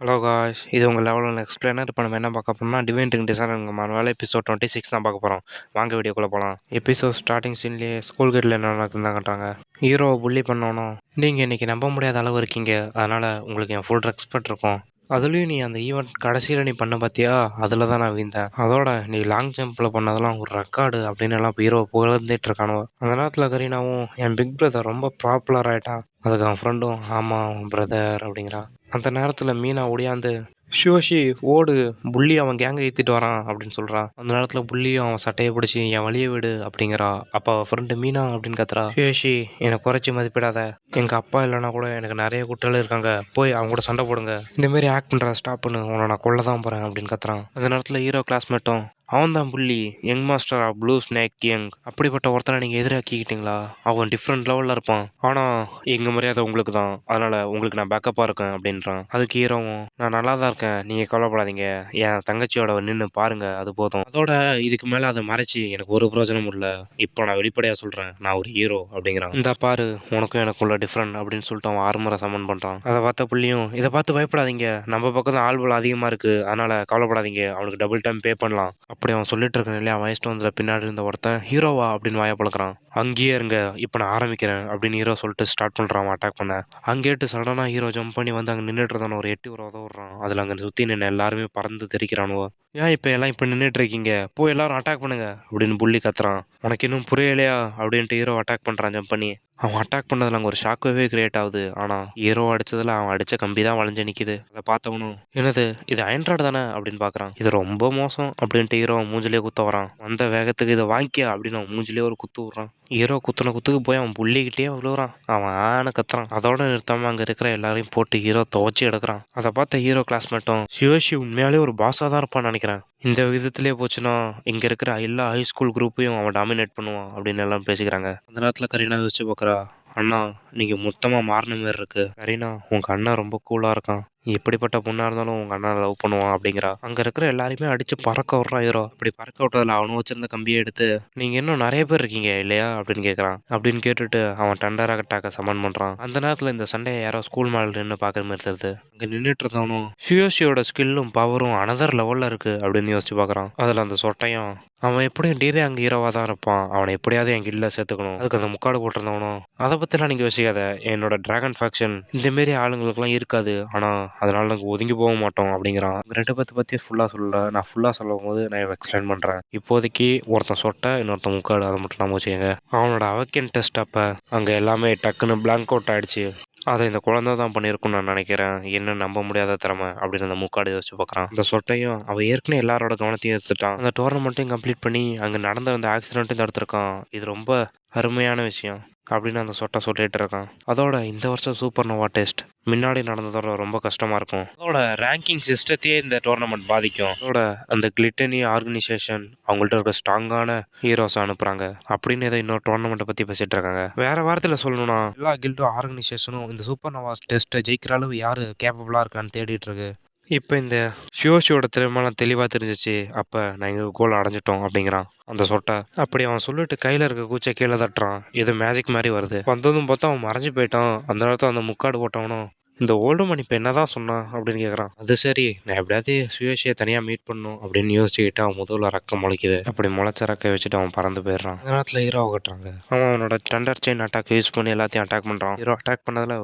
Hello guys, இது உங்கள் லெவலில் எக்ஸ்பிளைனர். இப்போ நம்ம என்ன பார்க்க போறோம்னா டிவைன் ரிங் டிசைன் மாறுவால எபிசோட் 26 தான் பார்க்க போகிறோம். வாங்க வீடியோக்குள்ளே போகலாம். எபிசோட் ஸ்டார்டிங் சீன்லேயே ஸ்கூல் கேட்டில் என்ன நடக்குதுன்னு காட்டுறாங்க. ஹீரோவை புள்ளி பண்ணணும். நீங்கள் இன்றைக்கி நம்ப முடியாத அளவு இருக்கீங்க, அதனால் உங்களுக்கு என் ஃபுல் ரெஸ்பெக்ட் இருக்கும். அதுலேயும் நீ அந்த ஈவெண்ட் கடைசியில் நீ பண்ண பார்த்தியா, அதில் தான் நான் வீழ்ந்தேன். அதோட நீ லாங் ஜம்பில் பண்ணதெல்லாம் ஒரு ரெக்கார்டு அப்படின்னு எல்லாம் ஹீரோ புகழ்ந்துட்டு இருக்கானுவோ. அந்த நேரத்தில் கரீனாவும் என் பிக் பிரதர் ரொம்ப பாப்புலர் ஆகிட்டான். அதுக்கு அவன் ஃப்ரெண்டும் ஆமாம் பிரதர் அப்படிங்கிறான். அந்த நேரத்தில் மீனா ஒடியாந்து ஷியோஷி ஓடு, புள்ளி அவன் கேங்கை ஏற்றிட்டு வரான் அப்படின்னு சொல்கிறான். அந்த நேரத்தில் புள்ளியும் அவன் சட்டையை பிடிச்சி என் வழியை விடு அப்படிங்கிறா. அப்போ அவள் ஃப்ரெண்டு மீனா அப்படின்னு கத்துறா, ஷியோஷி என்னை குறைச்சி மதிப்பிடாத, எங்கள் அப்பா இல்லைனா கூட எனக்கு நிறைய குட்டிகள் இருக்காங்க, போய் அவங்க கூட சண்டை போடுங்க, இந்தமாரி ஆக்ட் பண்ணுற ஸ்டாப் பண்ணு, உன்னை நான் கொல்ல தான் போகிறேன் அப்படின்னு கத்துறான். அந்த நேரத்தில் ஹீரோ கிளாஸ்மேட்டும் அவன் தான் புள்ளி, young master of blue snake young, அப்படிப்பட்ட ஒருத்தனை நீங்கள் எதிராக்கிக்கிட்டீங்களா, அவன் டிஃப்ரெண்ட் லெவலில் இருப்பான், ஆனால் எங்கள் மரியாதை உங்களுக்கு தான், அதனால் உங்களுக்கு நான் பேக்கப்பாக இருக்கேன் அப்படின்றான். அதுக்கு ஹீரோவும் நான் நல்லா தான் இருக்கேன், நீங்கள் கவலைப்படாதீங்க, என் தங்கச்சியோட நின்று பாருங்கள் அது போதும், அதோட இதுக்கு மேலே அதை மறைச்சி எனக்கு ஒரு பிரயோஜனமும் இல்லை, இப்போ நான் வெளிப்படையாக சொல்கிறேன், நான் ஒரு ஹீரோ அப்படிங்கிறான். இந்த பாரு உனக்கும் எனக்குள்ள டிஃப்ரெண்ட் அப்படின்னு சொல்லிட்டு அவன் ஆர்மரை சமன் பண்ணுறான். அதை பார்த்த புள்ளியும் இதை பார்த்து பயப்படாதீங்க, நம்ம பக்கம் தான் ஆள்பலம் அதிகமாக இருக்குது, அதனால் கவலைப்படாதீங்க, அவனுக்கு டபுள் டைம் பே பண்ணலாம் அப்படி அவன் சொல்லிட்டு இருக்க இல்லையா. வயசுட்டு வந்த பின்னாடி இருந்த ஒருத்தன் ஹீரோவா அப்படின்னு வாய பழக்கிறான். அங்கேயே இருங்க, இப்போ நான் ஆரம்பிக்கிறேன் அப்படின்னு ஹீரோ சொல்லிட்டு ஸ்டார்ட் பண்ணுறான் அட்டாக் பண்ண. அங்கேட்டு சடனாக ஹீரோ ஜம்ப் பண்ணி வந்து அங்கே நின்றுட்டு இருந்தானோ ஒரு எட்டி உதவுறான். அதில் அங்கே சுற்றி நின்று எல்லாருமே பறந்து தெரிக்கிறானுவோ. ஏன் இப்போ எல்லாம் இப்போ நின்றுட்டு இருக்கீங்க, போய் எல்லாரும் அட்டாக் பண்ணுங்க அப்படின்னு புள்ளி கத்துறான். உனக்கு இன்னும் புரியலையா அப்படின்ட்டு ஹீரோ அட்டாக் பண்ணுறான் ஜம்ப் பண்ணி. அவன் அட்டாக் பண்ணதில் அங்கே ஒரு ஷாக்வே கிரியேட் ஆகுது. ஆனால் ஹீரோ அடித்ததில் அவன் அடித்த கம்பி தான் வளைஞ்சு நிற்கிது. அதை பார்த்தவனும் என்னது இது ஆண்ட்ராய்டு தானே அப்படின்னு பார்க்குறான். இது ரொம்ப மோசம் அப்படின்ட்டு ஹீரோ மூஞ்சிலே குத்த வரான். வந்த வேகத்துக்கு இதை வாங்கிக்க அப்படின்னு அவன் மூஞ்சிலே ஒரு குத்து விட்றான். ஹீரோ குத்துன குத்துக்கு போய் அவன் புள்ளிக்கிட்டே விழுவுறான். அவன் ஆன கத்துறான். அதோட நிறுத்தாமல் அங்கே இருக்கிற எல்லாரையும் போட்டு ஹீரோ துவச்சி எடுக்கிறான். அதை பார்த்த ஹீரோ கிளாஸ்மேட்டும் சிவஷி உண்மையாலே ஒரு பாஸாக தான் இருப்பான்னு நினைக்கிறேன், இந்த விதத்திலே போச்சுன்னா இங்கே இருக்கிற எல்லா ஹை ஸ்கூல் குரூப்பையும் அவன் டாமினேட் பண்ணுவான் அப்படின்னு எல்லாம் பேசிக்கிறாங்க. அந்த நேரத்தில் கரீனா யோசிச்சு பார்க்குறா, அண்ணா நீங்கள் மொத்தமாக மாறின மாரி இருக்கு. கரீனா உங்கள் அண்ணன் ரொம்ப கூலாக இருக்கான், எப்படிப்பட்ட பொண்ணாக இருந்தாலும் உங்கள் அண்ணன் லவ் பண்ணுவான் அப்படிங்கிறா. அங்கே இருக்கிற எல்லாரையுமே அடித்து பறக்க விட்றான் ஹீரோ. அப்படி பறக்க விட்டதில் அவனும் வச்சிருந்த கம்பியை எடுத்து நீங்கள் இன்னும் நிறைய பேர் இருக்கீங்க இல்லையா அப்படின்னு கேட்குறான். அப்படின்னு கேட்டுட்டு அவன் டண்டர் அட்டாக்கை சமன் பண்ணுறான். அந்த நேரத்தில் இந்த சண்டையை யாரோ ஸ்கூல் மேலே நின்று பார்க்குற மாதிரி தெரியுது. அங்கே நின்றுட்டு இருந்தவனும் சுயோஷியோட ஸ்கில்லும் பவரும் அனதர் லெவலில் இருக்குது அப்படின்னு யோசிச்சு பார்க்குறான். அதில் அந்த சொட்டையும் அவன் எப்படியும் டீரே அங்கே ஹீரோவாக தான் இருப்பான், அவனை எப்படியாவது என் கில்ல சேர்த்துக்கணும், அதுக்கு அந்த முக்காடு போட்டிருந்தவனும் அதை பற்றிலாம் நீங்கள் யோசிக்காத, என்னோட டிராகன் ஃபேக்ஷன் இந்தமாரி ஆளுங்களுக்குலாம் இருக்காது, ஆனால் அதனால நாங்கள் ஒதுங்கி போக மாட்டோம் அப்படிங்கிறான். ரெண்டு பேர்த்த பற்றி ஃபுல்லாக சொல்லல, நான் ஃபுல்லாக சொல்லும் போது நான் எக்ஸ்பிளைன் பண்ணுறேன். இப்போதைக்கு ஒருத்தன் சொட்டை, இன்னொருத்தன் முக்காடு, அதை மட்டும் நம்ம வச்சுக்கோங்க. அவனோட அவக்கன் டெஸ்ட் அப்போ அங்கே எல்லாமே டக்குன்னு பிளாங்க் அவுட் ஆகிடுச்சு. அதை இந்த குழந்தை தான் பண்ணியிருக்குன்னு நான் நினைக்கிறேன், என்ன நம்ப முடியாத திறமை அப்படின்னு அந்த முக்காடு யோசிச்சு பார்க்குறான். அந்த சொட்டையும் அவன் ஏற்கனவே எல்லாரோட கவனத்தையும் எடுத்துட்டான், அந்த டோர்னமெண்ட்டையும் கம்ப்ளீட் பண்ணி அங்கே நடந்த அந்த ஆக்சிடென்ட்டையும் தடுத்துருக்கான், இது ரொம்ப அருமையான விஷயம் அப்படின்னு அந்த சொட்டை சொல்லிட்டு இருக்கான். அதோட இந்த வருஷம் சூப்பர் நோவா டெஸ்ட் முன்னாடி நடந்ததோட ரொம்ப கஷ்டமாக இருக்கும், அதோட ரேங்கிங் சிஸ்டத்தையே இந்த டோர்னமெண்ட் பாதிக்கும், அதோட அந்த கிளிட்டனி ஆர்கனைசேஷன் அவங்கள்ட்ட இருக்க ஸ்ட்ராங்கான ஹீரோஸை அனுப்புகிறாங்க அப்படின்னு ஏதோ இன்னொரு டோர்னமெண்ட்டை பற்றி பேசிகிட்டு இருக்காங்க. வேறு வாரத்தில் சொல்லணும்னா எல்லா கில்டும் ஆர்கனைசேஷனும் இந்த சூப்பர் நோவா டெஸ்ட்டை ஜெயிக்கிற அளவு யார் கேப்பபிளாக இருக்கான்னு தேடிட்டு இருக்கு. இப்போ இந்த ஷியோஷியோட திறமெல்லாம் தெளிவாக தெரிஞ்சிச்சு, அப்போ நான் எங்கள் கோல் அடைஞ்சிட்டோம் அப்படிங்கிறான் அந்த சொட்டை. அப்படி அவன் சொல்லிட்டு கையில் இருக்க கூச்சை கீழே தட்டுறான். ஏதோ மேஜிக் மாதிரி வருது. வந்ததும் பார்த்தா அவன் மறைஞ்சு போயிட்டான். அந்த நேரத்தில் அந்த முக்காடு போட்டவனும் இந்த ஓல்டு மணி இப்போ என்ன தான் சொன்னான் அப்படின்னு கேட்குறான். அது சரி, நான் எப்படியாவது சுயேஷியை தனியாக மீட் பண்ணணும் அப்படின்னு யோசிச்சுக்கிட்டு அவன் முதல்ல ரக்கம் முளைக்குது. அப்படி முளைச்ச ரக்கை வச்சுட்டு அவன் பறந்து போயிடுறான். அந்த நேரத்தில் ஹீரோ கட்டுறாங்க. அவனோட டண்டர் செயின் அட்டாக் யூஸ் பண்ணி எல்லாத்தையும் அட்டாக் பண்ணுறான். ஹீரோ அட்டாக் பண்ணதில்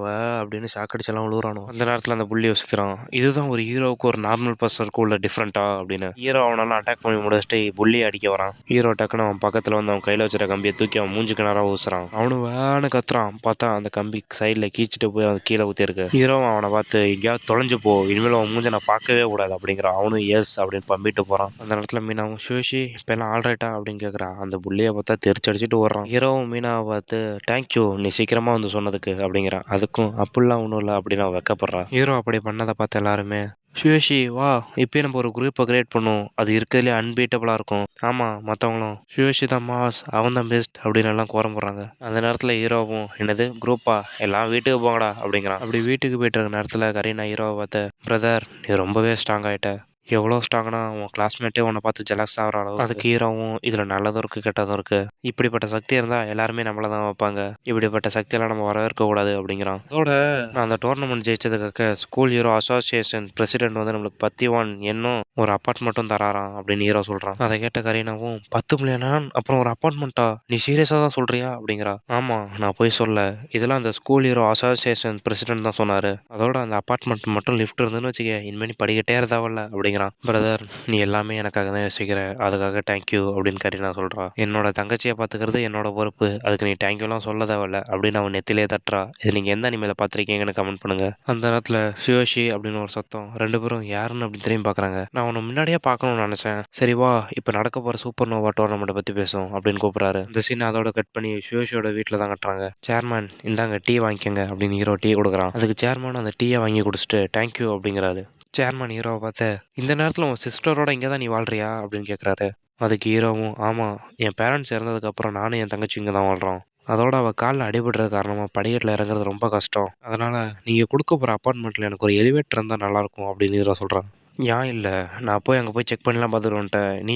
அப்படின்னு ஷாக் அடிச்செல்லாம் விழுறானோ. அந்த நேரத்தில் அந்த புள்ளி யோசிக்கிறான், இதுதான் ஒரு ஹீரோவுக்கு ஒரு நார்மல் பர்சனுக்கு உள்ள டிஃப்ரெண்ட்டா அப்படின்னு. ஹீரோ அவனால அட்டாக் பண்ணி முடிச்சுட்டு புள்ளி அடிக்க வரான். ஹீரோ டக்குன்னு அவன் பக்கத்தில் வந்து அவன் கையில் வச்சுருக்க கம்பியை தூக்கி அவன் மூஞ்சுக்கு நேரம் ஊசுறான். அவனும் வேன்னு கத்துறான். பார்த்தா அந்த கம்பி சைடில் கீச்சிட்டு போய் அவன் கீழே ஊற்றி இருக்கு. ஹீரோ அவனை பார்த்து எங்கேயாவது தொலைஞ்சு போ, இனிமேல் அவன் மூஞ்சை நான் பார்க்கவே கூடாது அப்படிங்கிறான். அவனும் எஸ் அப்படின்னு பம்பிட்டு போகிறான். அந்த இடத்துல மீனாவும் ஷோஷி இப்போ எல்லாம் ஆல்ரைட்டா அப்படின்னு கேட்குறான். அந்த புள்ளியை பார்த்தா தெரிச்சு அடிச்சுட்டு ஓடுறான். ஹீரோவும் மீனாவை பார்த்து தேங்க்யூ நீ சீக்கிரமாக வந்து சொன்னதுக்கு அப்படிங்கிறான். அதுக்கும் அப்படிலாம் ஒன்றும் இல்லை அப்படின்னு அவன் வெக்கப்படுறான். ஹீரோ அப்படி பண்ணதை பார்த்து எல்லாருமே சுயோஷி வா, இப்போயே நம்ம ஒரு குரூப்பை கிரியேட் பண்ணும், அது இருக்கிறதுலே அன்பீட்டபுளாக இருக்கும். ஆமாம், மற்றவங்களும் சுயோஷி தான் மாஸ், அவன் தான் பெஸ்ட் அப்படின்னு எல்லாம் கோரம் போடுறாங்க. அந்த நேரத்தில் ஹீரோவும் என்னது குரூப்பா, எல்லாம் வீட்டுக்கு போங்கடா அப்படிங்கிறான். அப்படி வீட்டுக்கு போயிட்டு இருக்க நேரத்தில் கரீனா ஹீரோவை பார்த்து பிரதர் நீ ரொம்பவே ஸ்ட்ராங் ஆகிட்ட, எவ்வளோ ஸ்ட்ராங்னா உன் கிளாஸ்மேட்டே உன்னை பார்த்து ஜெலஸ் ஆகிற அளவு. அதுக்கு ஹீரோவும் இதில் நல்லதும் இருக்குது கெட்டதும் இருக்குது. இப்படிப்பட்ட சக்தி இருந்தால் எல்லாருமே நம்மளை தான் வைப்பாங்க. இப்படிப்பட்ட சக்தியெல்லாம் நம்ம வரவேற்கக்கூடாது அப்படிங்கிறான். அதோட நான் அந்த டோர்னமெண்ட் ஜெயிச்சதுக்காக ஸ்கூல் ஹீரோ அசோசியேஷன் பிரசிடென்ட் வந்து நம்மளுக்கு 10 இன்னும் ஒரு அப்பார்ட்மெண்ட்டும் தராராம் அப்படின்னு ஹீரோ சொல்கிறான். அதை கேட்ட கரீனாவும் 10 மில்லியனா அப்புறம் ஒரு அப்பார்ட்மெண்ட்டா, நீ சீரியஸாக தான் சொல்கிறியா அப்படிங்கிறா. ஆமாம், நான் போய் சொல்ல, இதெல்லாம் அந்த ஸ்கூல் ஹீரோ அசோசியேஷன் பிரசிடென்ட் தான் சொன்னார். அதோட அந்த அப்பார்ட்மெண்ட் மட்டும் லிஃப்ட் இருந்துன்னு வச்சுக்க, இனிமேல் நீ படிக்கட்டே இருந்தாவில்ல அப்படிங்கிறான். பிரதர், நீ எல்லாமே எனக்காக தான் யோசிக்கிற, அதுக்காக தேங்க்யூ அப்படின்னு கரீனா சொல்கிறா. என்னோட தங்கச்சியை பார்த்துக்கிறது என்னோட பொறுப்பு, அதுக்கு நீ தேங்க்யூலாம் சொல்ல தேவையில்ல அப்படின்னு அவன் நெத்திலே தட்டுறா. இது நீங்கள் எந்த அனிமையில் பார்த்துருக்கீங்கன்னு கமெண்ட் பண்ணுங்க. அந்த நேரத்தில் ஷியோஷி அப்படின்னு ஒரு சத்தம். ரெண்டு பேரும் யாருன்னு அப்படின்னு திரும்பி பார்க்குறாங்க. நான் உன்னை முன்னாடியே பார்க்கணும்னு நினச்சேன். சரி வா, இப்போ நடக்க போகிற சூப்பர் நோவா டோர்னமெண்ட்டை பற்றி பேசும் அப்படின்னு கூப்பிட்றாரு. இந்த சீன் அதோட கட் பண்ணி ஷியோஷியோட வீட்டில் தான் கட்டுறாங்க. சேர்மன், இந்தாங்க டீ வாங்கிக்கோங்க அப்படின்னு ஹீரோ டீ கொடுக்குறான். அதுக்கு சேர்மன் அந்த டீயை வாங்கி குடிச்சிட்டு தேங்க்யூ அப்படிங்கிறாரு. சேர்மன் ஹீரோவை பார்த்து, இந்த நேரத்தில் உன் சிஸ்டரோட இங்கே தான் நீ வாழ்றியா அப்படின்னு கேட்குறாரு. அதுக்கு ஹீரோவும், ஆமாம், என் பேரண்ட்ஸ் இறந்ததுக்கப்புறம் நானும் என் தங்கச்சி இங்கே தான் வாழ்கிறோம். அதோட அவள் காலில் அடிபடுறது காரணமாக படிக்கட்டில் இறங்குறது ரொம்ப கஷ்டம். அதனால் நீங்கள் கொடுக்க போகிற அப்பார்ட்மெண்ட்டில் எனக்கு ஒரு எலிவேட்டர் இருந்தால் நல்லாயிருக்கும் அப்படின்னு ஹீரோ சொல்கிறான். ஏன் இல்லை, நான் போய் அங்கே போய் செக் பண்ணலாம் பார்த்துட்டு வந்துட்டேன். நீ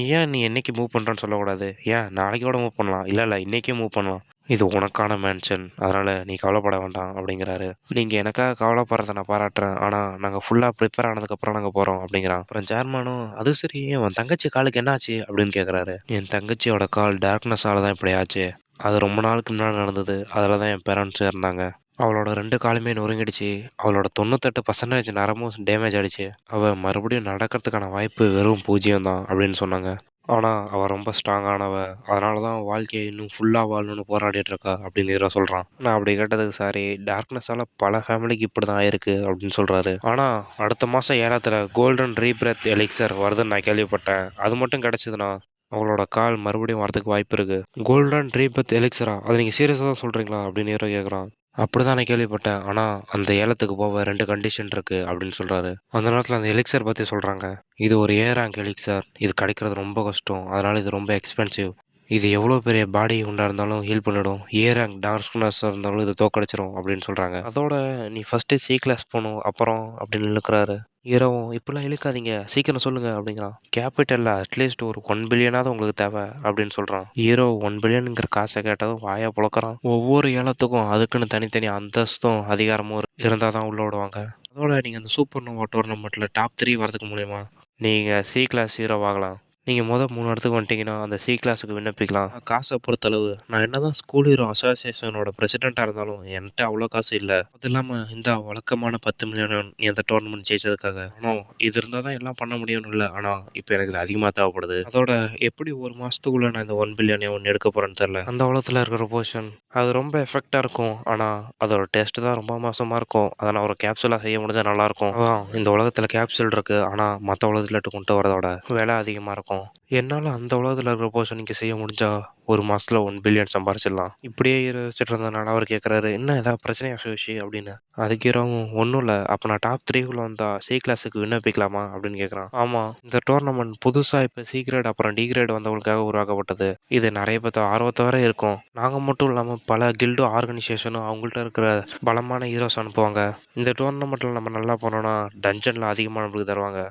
என்னைக்கு மூவ் பண்ணுறேன்னு சொல்லக்கூடாது. ஏன் நாளைக்கு கூட மூவ் பண்ணலாம். இல்லை இன்றைக்கே மூவ் பண்ணலாம். இது உனக்கான மேன்ஷன், அதனால் நீ கவலைப்பட வேண்டாம் அப்படிங்கிறாரு. நீங்கள் எனக்காக கவலைப்படுறத நான் பாராட்டுறேன், ஆனால் நாங்கள் ஃபுல்லாக ப்ரிப்பேர் ஆனதுக்கப்புறம் நாங்கள் போகிறோம் அப்படிங்கிறான். அப்புறம் சேர்மனும், அது சரி, உன் தங்கச்சி காலுக்கு என்ன ஆச்சு அப்படின்னு கேட்குறாரு. என் தங்கச்சியோட கால் டார்க்னஸால் தான் இப்படி ஆச்சு. அது ரொம்ப நாளுக்கு முன்னாடி நடந்தது. அதில் தான் என் பேரண்ட்ஸும் இருந்தாங்க. அவளோட 2 காலுமே நொறுங்கிடுச்சு. அவளோட 98% நரமும் டேமேஜ் ஆகிடுச்சு. அவள் மறுபடியும் நடக்கிறதுக்கான வாய்ப்பு வெறும் 0 தான் அப்படின்னு சொன்னாங்க. ஆனால் அவள் ரொம்ப ஸ்ட்ராங்கானவ, அதனால தான் வாழ்க்கையை இன்னும் ஃபுல்லாக வாழணும்னு போராடிட்டு இருக்கா அப்படின்னு ஹீரோ சொல்கிறான். நான் அப்படி கேட்டதுக்கு சாரி, டார்க்னஸால் பல ஃபேமிலிக்கு இப்படி தான் ஆயிருக்கு அப்படின்னு சொல்கிறாரு. ஆனால் அடுத்த மாதம் 7 கோல்டன் ரீபிரத் எலிக்சர் வருதுன்னு நான் கேள்விப்பட்டேன். அது மட்டும் கிடச்சிதுன்னா அவளோட கால் மறுபடியும் வரதுக்கு வாய்ப்பு இருக்குது. கோல்டன் ரீபத் எலிக்சரா, அது நீங்கள் சீரியஸாக தான் சொல்கிறீங்களா அப்படின்னு ஹீரோ கேட்குறான். அப்படி தான் நான் கேள்விப்பட்டேன், ஆனால் அந்த ஏலத்துக்கு போக 2 கண்டிஷன் இருக்குது அப்படின்னு சொல்கிறாரு. அந்த நேரத்தில் அந்த எலிக்சர் பற்றி சொல்கிறாங்க. இது ஒரு ரேங்க் எலிக்சர், இது கிடைக்கிறது ரொம்ப கஷ்டம், அதனால் இது ரொம்ப எக்ஸ்பென்சிவ். இது எவ்வளோ பெரிய பாடி உண்டாக இருந்தாலும் ஹீல் பண்ணிடும். ரேங்க் டார்க்னஸாக இருந்தாலும் இது தோக்கடிச்சிடும் அப்படின்னு சொல்கிறாங்க. அதோட நீ ஃபஸ்ட்டு சி கிளாஸ் போகணும் அப்புறம் அப்படின்னு இழுக்கிறாரு. ஹீரோவும், இப்படிலாம் இழுக்காதீங்க, சீக்கிரம் சொல்லுங்கள் அப்படிங்கிறான். கேபிட்டலில் அட்லீஸ்ட் ஒரு 1 பில்லியனாவது உங்களுக்கு தேவை அப்படின்னு சொல்கிறான். ஹீரோ 1 பில்லியனுங்கிற காசை கேட்டதும் வாயை புழக்கிறான். ஒவ்வொரு ஏலத்துக்கும் அதுக்குன்னு தனித்தனி அந்தஸ்தும் அதிகாரமும் இருந்தால் தான் உள்ள விடுவாங்க. அதோட நீங்கள் அந்த சூப்பர் நோவா டோர்னமெண்ட்டில் டாப் 3 வரதுக்கு மூலயமா நீங்கள் சி கிளாஸ் ஹீரோ ஆகலாம். நீங்கள் 3 இடத்துக்கு வந்துட்டீங்கன்னா அந்த சி கிளாஸுக்கு விண்ணப்பிக்கலாம். காசை பொறுத்தளவு நான் என்ன தான் ஸ்கூல் ஹீரோ அசோசியேஷனோட பிரசிடெண்ட்டாக இருந்தாலும் என்கிட்ட அவ்வளோ காசு இல்லை. அது இல்லாமல் இந்த வழக்கமான 10 மில்லியன் நீ அந்த டோர்னமெண்ட் ஜெயிச்சதுக்காக. ஆனால் இது இருந்தால் தான் எல்லாம் பண்ண முடியும்னு இல்லை, ஆனால் இப்போ எனக்கு இது அதிகமாக தேவைப்படுது. அதோட எப்படி ஒரு மாதத்துக்குள்ளே நான் இந்த 1 பில்லியன் ஒன்று எடுக்க போகிறேன்னு தெரில. அந்த உலகத்தில் இருக்கிற போர்ஷன் அது ரொம்ப எஃபெக்டாக இருக்கும், ஆனால் அதோட டேஸ்ட்டு தான் ரொம்ப மோசமாக இருக்கும். அதை நான் ஒரு கேப்சூலாக செய்ய முடிஞ்சால் நல்லாயிருக்கும். அதான் இந்த உலகத்தில் கேப்சூல் இருக்குது, ஆனால் மற்ற உலகத்தில் கொண்டு வரதோட விலை அதிகமாக இருக்கும். என்னால் அந்த உலகத்தில் இருக்கிற போர்ஷன் நீங்கள் செய்ய முடிஞ்சால் ஒரு மாதத்தில் 1 பில்லியன் சம்பாரிச்சிடலாம். இப்படியே யோசிச்சுட்டு இருந்தனால அவர் கேட்குறாரு, என்ன ஏதாவது பிரச்சனையா சுஷி அப்படின்னு. அதுக்கு ஹீரோவும், ஒன்றும் இல்லை, அப்போ நான் டாப் 3 வந்தால் சி கிளாஸுக்கு விண்ணப்பிக்கலாமா அப்படின்னு கேட்குறான். ஆமாம், இந்த டோர்னமெண்ட் புதுசாக இப்போ சி கிரேட் அப்புறம் டி கிரேட் வந்தவங்களுக்காக உருவாக்கப்பட்டது. இது நிறைய பேர் ஆர்வத்தை வரை இருக்கும். நாங்கள் மட்டும் இல்லாமல் பல கில்டும் ஆர்கனைசேஷனும் அவங்கள்ட்ட இருக்கிற பலமான ஹீரோஸ் அனுப்புவாங்க. இந்த டோர்னமெண்ட்டில் நம்ம நல்லா போனோன்னா டஞ்சனில் அதிகமாக நம்மளுக்கு தருவாங்க.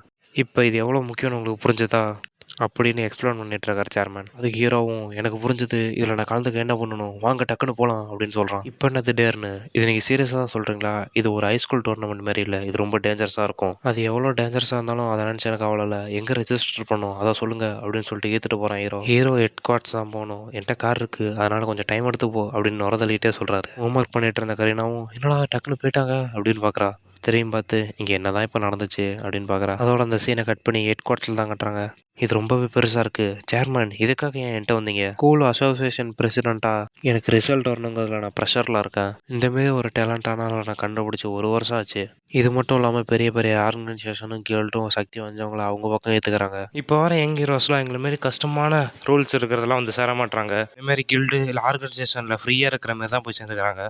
இப்போ இது எவ்வளோ முக்கியம்னு உங்களுக்கு புரிஞ்சுதா அப்படின்னு எக்ஸ்பிளைன் பண்ணிட்டு இருக்கார் சேர்மன். அதுக்கு ஹீரோவும், எனக்கு புரிஞ்சுது, இதில் நான் கலந்துக்க என்ன பண்ணணும், வாங்க டக்குன்னு போகலாம் அப்படின்னு சொல்கிறான். இப்போ என்ன திடீர்னு இது நீங்கள் சீரியஸாக தான் சொல்கிறீங்களா? இது ஒரு ஹைஸ்கூல் டோர்னமெண்ட் மாதிரி இல்லை, இது ரொம்ப டேஞ்சரஸாக இருக்கும். அது எவ்வளோ டேஞ்சரஸாக இருந்தாலும் அதை நினச்சி எனக்கு அவ்வளோ இல்லை. எங்கே ரெஜிஸ்டர் பண்ணணும் அதை சொல்லுங்கள் அப்படின்னு சொல்லிட்டு ஏற்றுட்டு போகிறான் ஹீரோ ஹெட் குவார்ட்ஸ் தான் போகணும், என்கிட்ட கார் இருக்குது, அதனால் கொஞ்சம் டைம் எடுத்து போ அப்படின்னு நுரதள்ளிட்டே சொல்கிறாரு. ஹோம்ஒர்க் பண்ணிட்டு இருந்த கரீனாவும், என்னடா டக்குன்னு போயிட்டாங்க அப்படின்னு பார்க்குறா. திரும்பி பார்த்து, இங்கே என்ன தான் இப்போ நடந்துச்சு அப்படின்னு பார்க்குறா. அதோட அந்த சீனை கட் பண்ணி ஹெட் குவார்ட்டர்ஸில் தான் கட்டுறாங்க. இது ரொம்பவே பெருசாக இருக்குது. சேர்மன், இதுக்காக ஏன் என்கிட்ட வந்தீங்க? ஸ்கூல் அசோசியேஷன் பிரசிடெண்ட்டாக எனக்கு ரிசல்ட் வரணுங்கிறதுல நான் ப்ரெஷரில் இருக்கேன். இந்தமாரி ஒரு டேலண்டான நான் கண்டுபிடிச்சி 1 வருஷம் ஆச்சு. இது மட்டும் இல்லாமல் பெரிய பெரிய ஆர்கனைசேஷனும் கில்ட்டும் சக்தி வந்தவங்களை அவங்க பக்கம் ஏற்றுக்கிறாங்க. இப்போ வர யங் ஹீரோஸ்லாம் எங்களை மாரி கஷ்டமான ரூல்ஸ் இருக்கிறதெல்லாம் வந்து சேர மாட்டாங்க. இதுமாரி கில்டு இல்லை ஆர்கனைசேஷனில் ஃப்ரீயாக இருக்கிற மாதிரி தான் போய் சேர்ந்துக்கிறாங்க.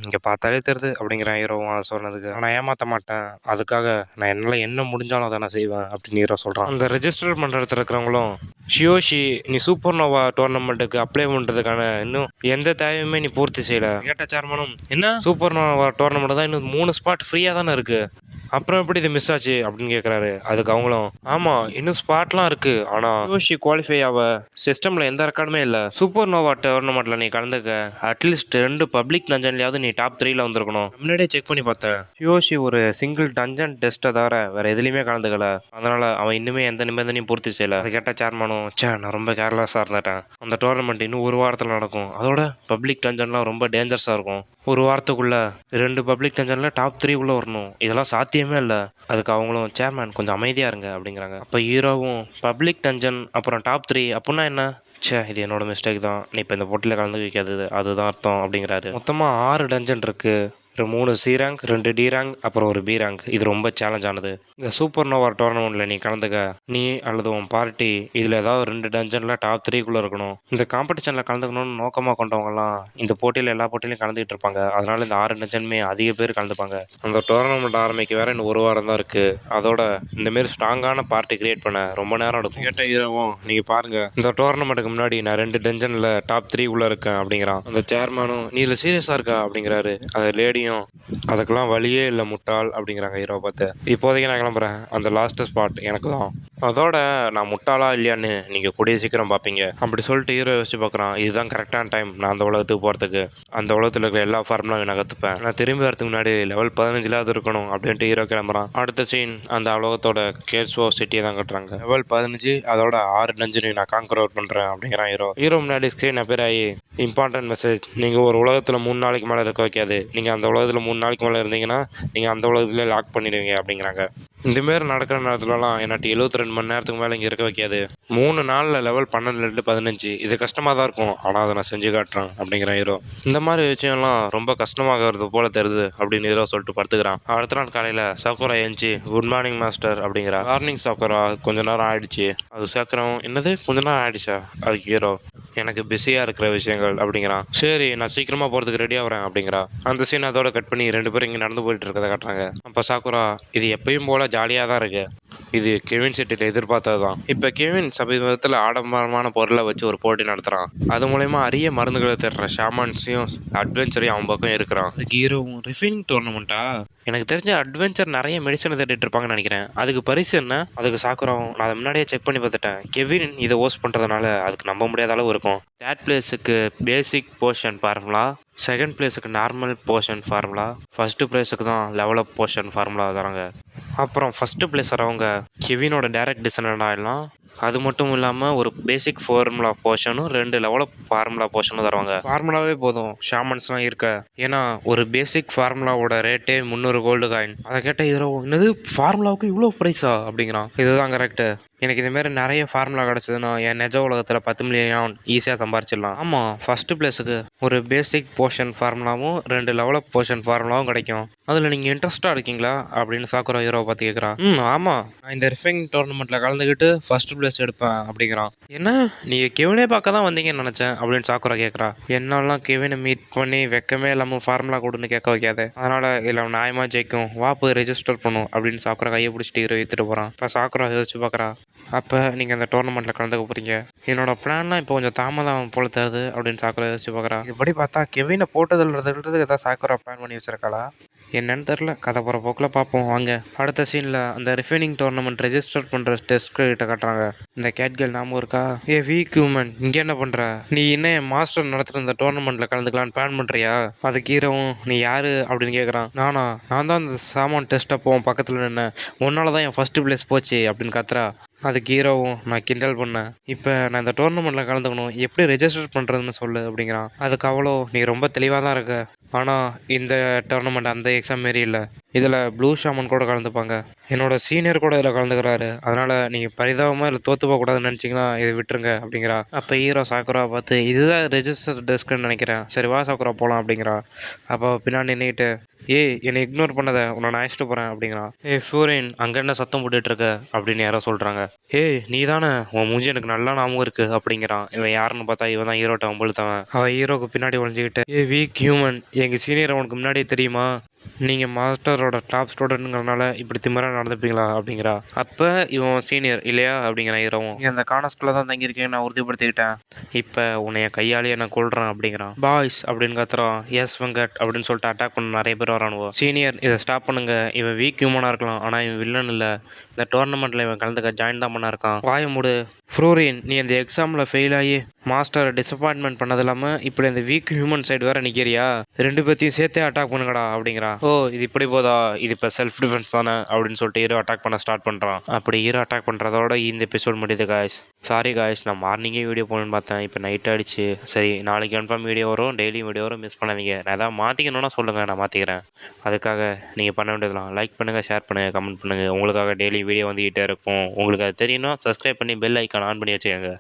இங்கே பார்த்தாலே தெரியுது அப்படிங்கிற ஹீரோவும் சொன்னதுக்கு. நான் ஏமாற்ற மாட்டேன், அதுக்காக நான் என்னால் என்ன முடிஞ்சாலும் அதை நான் செய்வேன் அப்படின்னு ஹீரோ சொல்கிறான். அந்த ரெஜிஸ்டர் பண்ணுறது இருக்கிறவங்களும், ஷியோஷி, நீ சூப்பர் நோவா டோர்னமெண்ட்டுக்கு அப்ளை பண்ணுறதுக்கான இன்னும் எந்த தேவையுமே நீ பூர்த்தி செய்யலை கேட்ட சேர்மனும், என்ன சூப்பர் நோவா டோர்னமெண்ட் தான் இன்னும் 3 ஸ்பாட் ஃப்ரீயாக தானே இருக்குது, அப்புறம் எப்படி இது மிஸ் ஆச்சு அப்படின்னு கேட்குறாரு. அதுக்கு அவங்களும், ஆமாம் இன்னும் ஸ்பாட்லாம் இருக்குது, ஆனால் யோஷி குவாலிஃபை ஆக சிஸ்டமில் எந்த ரெக்கார்டுமே இல்லை. சூப்பர் நோவா டோர்னமெண்ட்டில் நீ கலந்துக்க அட்லீஸ்ட் 2 பப்ளிக் டஞ்சன்லையாவது நீ டாப் 3ல வந்திருக்கணும். முன்னாடியே செக் பண்ணி பார்த்தேன், யோஷி ஒரு சிங்கிள் டஞ்சன் டெஸ்ட்டை தவிர வேறு எதுலேயுமே கலந்துக்கல. அதனால் அவன் இன்னுமே எந்த நிபந்தனையும் பூர்த்தி செய்யலை. அதை கேட்ட சேர்மனும், நான் ரொம்ப கேர்லெஸ்ஸாக இருந்துட்டேன். அந்த டோர்னமெண்ட் இன்னும் ஒரு வாரத்தில் நடக்கும். அதோட பப்ளிக் டஞ்சன்லாம் ரொம்ப டேஞ்சரஸாக இருக்கும். ஒரு வாரத்துக்குள்ளே 2 பப்ளிக் டஞ்சனில் டாப் 3 உள்ளே வரணும், இதெல்லாம் சாத்தியமே இல்லை. அதுக்கு அவங்களும், சேர்மேன் கொஞ்சம் அமைதியாக இருங்க அப்படிங்கிறாங்க. அப்போ ஹீரோவும், பப்ளிக் டஞ்சன் அப்புறம் டாப் 3 அப்படின்னா என்ன? இது என்னோட மிஸ்டேக் தான், நீ இப்போ இந்த போட்டியில் கலந்து வைக்காது அதுதான் அர்த்தம் அப்படிங்கிறாரு. மொத்தமாக 6 டஞ்சன் இருக்குது. 3 சி ரேங்க், 2 டி ரேங்க், அப்புறம் ஒரு பி ரேங்க். இது ரொம்ப சேலஞ்ச் ஆனது. இந்த சூப்பர் நோவா டோர்னமெண்ட்டில் நீ கலந்துக்க, நீ அல்லது உன் பார்ட்டி இதில் ஏதாவது 2 டஞ்சனில் டாப் 3க்குள்ளே இருக்கணும். இந்த காம்படிஷனில் கலந்துக்கணும்னு நோக்கமாக கொண்டவங்கலாம் இந்த போட்டியில் எல்லா போட்டியிலையும் கலந்துக்கிட்டு இருப்பாங்க. அதனால் இந்த 6 டஞ்சனுமே அதிக பேர் கலந்துப்பாங்க. அந்த டோர்னமெண்ட் ஆரம்பிக்க வேறு இன்னும் ஒரு வாரம் தான் இருக்குது. அதோட இந்தமாரி ஸ்ட்ராங்கான பார்ட்டி கிரியேட் பண்ண ரொம்ப நேரம் எடுக்கும். கேட்ட ஹீரோவும், நீங்கள் பாருங்கள் இந்த டோர்னமெண்ட்டுக்கு முன்னாடி நான் 2 டஞ்சனில் டாப் 3 உள்ளே இருக்கேன் அப்படிங்கிறான். அந்த சேர்மனும், நீ இதில் சீரியஸாக இருக்கா அப்படிங்கிறாரு. அந்த லேடி அதுக்கெல்லாம் வழியே இல்லை முட்டாள் அப்படிங்கிறாங்க ஹீரோ பார்த்து. இப்போதைக்கு நான் கிளம்புறேன், அந்த லாஸ்ட் ஸ்பாட் எனக்கு தான். அதோட நான் முட்டாளா இல்லையான்னு நீங்கள் கூடிய சீக்கிரம் பார்ப்பீங்க அப்படி சொல்லிட்டு ஹீரோ யோசிச்சு பார்க்குறான். இதுதான் கரெக்டான டைம் நான் அந்த உலகத்துக்கு போகிறதுக்கு. அந்த உலகத்தில் இருக்கிற எல்லா ஃபார்முலாவும் நான் கற்றுப்பேன். நான் திரும்பி வரதுக்கு முன்னாடி லெவல் 15 இருக்கணும் அப்படின்ட்டு ஹீரோ கிளம்புறான். அடுத்த சீன் அந்த உலகத்தோட கேட்ஸ்வோ சிட்டியை தான் கட்டுறாங்க. லெவல் 15, அதோட 6 டஞ்சனை நான் கான்கர் அவுட் பண்ணுறேன் அப்படிங்கிறான் ஹீரோ. ஹீரோ முன்னாடி ஸ்க்ரீன் அப்பேர் ஆகி, இம்பார்ட்டன்ட் மெசேஜ், நீங்கள் ஒரு உலகத்தில் 3 நாளைக்கு மேலே இருக்க வைக்காது. நீங்கள் அந்த உலகத்தில் 3 நாளைக்கு மேலே இருந்தீங்கன்னா நீங்கள் அந்த உலகத்துலேயே லாக் பண்ணிடுவீங்க அப்படிங்கிறாங்க. இந்தமாரி நடக்கிற நேரத்துலலாம் என்னாட்டி 72 மணி நேரத்துக்கு மேலே இங்கே இருக்க வைக்காது. 3 நாளில் லெவல் 12 15 இது கஷ்டமாக தான் இருக்கும், ஆனால் அதை நான் செஞ்சு காட்டுறேன் அப்படிங்கிறான் ஹீரோ. இந்த மாதிரி விஷயம்லாம் ரொம்ப கஷ்டமாகிறது போல தெரியுது அப்படின்னு ஹீரோ சொல்லிட்டு படுத்துக்கிறான். அடுத்த நாள் காலையில் சாக்குரா எழுந்துச்சு, குட் மார்னிங் மாஸ்டர் அப்படிங்கிறா. மார்னிங் சாக்குரா, கொஞ்ச நேரம் ஆயிடுச்சு. அது சேர்க்குறோம், என்னது கொஞ்ச நேரம் ஆயிடுச்சா? அதுக்கு ஹீரோ, எனக்கு பிஸியாக இருக்கிற விஷயங்கள் அப்படிங்கிறான். சரி நான் சீக்கிரமாக போகிறதுக்கு ரெடி ஆகிறேன் அப்படிங்கிறா. அந்த சீன் அதோட கட் பண்ணி 2 பேரும் இங்கே நடந்து போயிட்டு இருக்கதை காட்டுறாங்க. அப்போ சாக்குரா, இது எப்பயும் போல் ஜாலியாக தான் இருக்கு, இது கெவின் சிட்டியில் எதிர்பார்த்தது தான். இப்போ கெவின் சமீபத்தில் ஆடம்பரமான பொருளை வச்சு ஒரு போட்டி நடத்துகிறான். அது மூலயமா அரிய மருந்துகளை தர்ற ஷாமான்ஸையும் அட்வென்ச்சரையும் அவன் பக்கம் இருக்கிறான். அதுக்கு ஹீரோவும், ரிஃபைனிங் டோர்னமெண்ட்டா? எனக்கு தெரிஞ்ச அட்வென்ச்சர் நிறைய மெடிசனை தேடிட்டு இருப்பாங்கன்னு நினைக்கிறேன். அதுக்கு பரிசு என்ன? அதுக்கு சாக்குறாவும், நான் அதை முன்னாடியே செக் பண்ணி பார்த்துட்டேன். கெவின் இதை ஹோஸ்ட் பண்ணுறதுனால அதுக்கு நம்ப முடியாத அளவு இருக்கும். தேர்ட் பிளேஸுக்கு பேசிக் போர்ஷன் ஃபார்முலா, செகண்ட் பிளேஸுக்கு நார்மல் போர்ஷன் ஃபார்முலா, ஃபஸ்ட்டு பிளேஸுக்கு தான் லெவலப் போர்ஷன் ஃபார்முலா தராங்க. அப்புறம் ஃபஸ்ட்டு பிளேஸ் வரவங்க கெவினோட டைரக்ட் டிசனண்ட் ஆகிடலாம். அது மட்டும் இல்லாமல் ஒரு பேசிக் ஃபார்முலா போர்ஷனும் 2 லெவலப் ஃபார்முலா போர்ஷனும் தருவாங்க. ஃபார்முலாவே போதும் ஷாமன்ஸ்லாம் இருக்க. ஏன்னா ஒரு பேசிக் ஃபார்முலாவோட ரேட்டே 300 கோல்டு காயின். அதை கேட்ட ஹீரோ, என்னது ஃபார்முலாவுக்கு இவ்வளோ ப்ரைஸா அப்படிங்கிறான். இதுதான் கரெக்டு, எனக்கு இதுமாரி நிறைய ஃபார்முலா கிடச்சதுன்னா என் நிஜ உலகத்தில் 10 மில்லியன் ஈஸியாக சம்பாரிச்சிடலாம். ஆமாம், ஃபஸ்ட்டு பிளேஸுக்கு ஒரு பேசிக் போர்ஷன் ஃபார்முலாவும் 2 லெவலப் போர்ஷன் ஃபார்முலாவும் கிடைக்கும். அதில் நீங்கள் இன்ட்ரெஸ்ட்டாக இருக்கீங்களா அப்படின்னு சாக்குரா ஹீரோவை பார்த்து கேட்குறா. ஆமாம், நான் இந்த ரிஃபைனிங் டோர்னமெண்ட்டில் கலந்துக்கிட்டு ஃபஸ்ட்டு பிளேஸ் எடுப்பேன் அப்படிங்கிறான். என்ன, நீங்கள் கெவினே பார்க்க தான் வந்தீங்கன்னு நினச்சேன் அப்படின்னு சாக்குரா கேட்குறா. என்னாலாம் கெவினை மீட் பண்ணி வெக்கமே இல்லாமல் ஃபார்முலா கொடுன்னு கேட்க வைக்காது, அதனால் இல்லை நியாயமாக ஜெயிக்கும், வா போய் ரெஜிஸ்டர் பண்ணும் அப்படின்னு சாக்குரா கையை பிடிச்சிட்டு ஹீரோ ஏற்றுட்டு போகிறான். இப்போ சாக்குரா யோசிச்சு பார்க்குறா. அப்போ நீங்கள் அந்த டோர்னமெண்ட்டில் கலந்துக்க போகிறீங்க, என்னோடய பிளான்லாம் இப்போ கொஞ்சம் தாமதம் போல தருது அப்படின்னு சாக்குரா யோசிச்சு பார்க்குறா. இப்படி பார்த்தா கெவினை போட்டதுன்றதுக்கு ஏதாவது சாக்குரா பிளான் பண்ணி வச்சிருக்காளா என்னன்னு தெரில. கதை போகிற போக்கில் பார்ப்போம் வாங்க. அடுத்த சீனில் அந்த ரிஃபைனிங் டோர்னமெண்ட் ரெஜிஸ்டர் பண்ணுற டெஸ்ட் கிட்ட காட்டுறாங்க. இந்த கேட்கல் நாம இருக்கா? வீக் ஹியூமன், இங்கே என்ன பண்ணுற? நீ என்ன என் மாஸ்டர் நடத்துகிற இந்த டோர்னமெண்ட்டில் கலந்துக்கலான்னு பிளான் பண்ணுறியா? அது கீரவும், நீ யார் அப்படின்னு கேட்குறான். நான் தான் இந்த சாமான் டெஸ்ட் அப்போ பக்கத்தில் நின்னேன், உன்னால தான் என் ஃபஸ்ட்டு பிளேஸ் போச்சு அப்படின்னு கத்துறா. அதுக்கு ஹீரோவும், நான் கிண்டல் பண்ணேன், இப்போ நான் இந்த டோர்னமெண்ட்டில் கலந்துக்கணும், எப்படி ரெஜிஸ்டர் பண்ணுறதுன்னு சொல்லு அப்படிங்கிறான். அதுக்கு அவ்வளோ, நீ ரொம்ப தெளிவாக தான் இருக்க, ஆனால் இந்த டோர்னமெண்ட் அந்த எக்ஸாம் மாரி இல்லை, இதில் ப்ளூ ஷாமன் கூட கலந்துப்பாங்க, என்னோடய சீனியர் கூட இதில் கலந்துக்கிறாரு, அதனால் நீங்கள் பரிதாபமாக இதில் தோற்று போகக்கூடாதுன்னு நினச்சிங்கன்னா இதை விட்டுருங்க அப்படிங்கிறா. அப்போ ஹீரோ சாக்குரா பார்த்து, இதுதான் ரெஜிஸ்டர் டெஸ்க்குன்னு நினைக்கிறேன், சரி வா சாக்குரா போகலாம் அப்படிங்கிறா. அப்போ பின்னாடி நின்றுட்டு, என்னை இக்னோர் பண்ணதை உன்னை நான் அழைச்சிட்டு போகிறேன் அப்படிங்கிறான். ஃபியூரின், அங்கே என்ன சத்தம் போட்டுட்ருக்க அப்படின்னு யாரோ சொல்கிறாங்க. நீ தானே, உன் மூஞ்சி எனக்கு நல்லா ஞாபகம் இருக்குது அப்படிங்கிறான். இவன் யாருன்னு பார்த்தா இவன் தான் ஹீரோட்ட அம்பழுத்தவன். அவன் ஹீரோக்கு பின்னாடி ஒழிஞ்சிக்கிட்டு, வீக் ஹியூமன், எங்கள் சீனியர் அவனுக்கு முன்னாடியே தெரியுமா, நீங்கள் மாஸ்டரோட டாப் ஸ்டூடெண்ட்ங்கிறனால இப்படி திமிரா நடந்துப்பீங்களா அப்படிங்கிறா. அப்போ இவன் சீனியர் இல்லையா அப்படிங்கிறான் ஹீரோவும். இங்கே அந்த கானஸ்குள்ளே தான் தங்கியிருக்கேன், நான் உறுதிப்படுத்திக்கிட்டேன். இப்போ உன்னை என் கையாலேயே நான் கொள்றேன் அப்படிங்கிறான். பாய்ஸ் அப்படின்னு கத்துறான். எஸ் வெங்கட் அப்படின்னு சொல்லிட்டு அட்டாக் பண்ண நிறைய பேர் வரானுவோ. சீனியர் இதை ஸ்டாப் பண்ணுங்க, இவன் வீக் ஹியூமனாக இருக்கலாம், ஆனால் இவன் வில்லன் இல்லை. இந்த டோர்னமெண்ட்டில் இவன் கலந்துக்க ஜாயின் தான் பண்ண இருக்கான். வாய மூடு. ஃப்ளோரின், நீ அந்த எக்ஸாமில் ஃபெயில் ஆகி மாஸ்டரை டிசப்பாயின்மெண்ட் பண்ணது இல்லாமல் இப்படி அந்த வீக் ஹியூமன் சைடு வேறு நிற்கிறியா? ரெண்டு பேர்த்தையும் சேர்த்தே அட்டாக் பண்ணுங்கடா அப்படிங்கிறான். ஓ, இது இப்படி போதா, இது இப்போ செல்ஃப் டிஃபென்ஸ் தானே அப்படின்னு சொல்லிட்டு ஹீரோ அட்டாக் பண்ண ஸ்டார்ட் பண்ணுறான். அப்படி ஹீரோ அட்டாக் பண்ணுறதோட இந்த எபிசோட் முடியுது காய்ஸ். சாரி காய்ஸ், நான் மார்னிங்கே வீடியோ போகணுன்னு பார்த்தேன், இப்போ நைட் ஆகிடுச்சு. சரி, நாளைக்கு கன்ஃபார்ம் வீடியோ வரும், டெய்லியும் வீடியோ வரும், மிஸ் பண்ணாதீங்க. நான் எதாவது மாற்றிக்கணுன்னா சொல்லுங்கள், நான் மாற்றிக்கிறேன். அதுக்காக நீங்கள் பண்ண வேண்டியதெல்லாம் லைக் பண்ணுங்கள், ஷேர் பண்ணுங்கள், கமெண்ட் பண்ணுங்கள். உங்களுக்காக டெய்லி வீடியோ வந்துக்கிட்டே இருக்கும். உங்களுக்கு அது தெரியணும், சப்ஸ்கிரைப் பண்ணி பெல் ஐக்கான் ஆன் பண்ணி வச்சுக்கோங்க.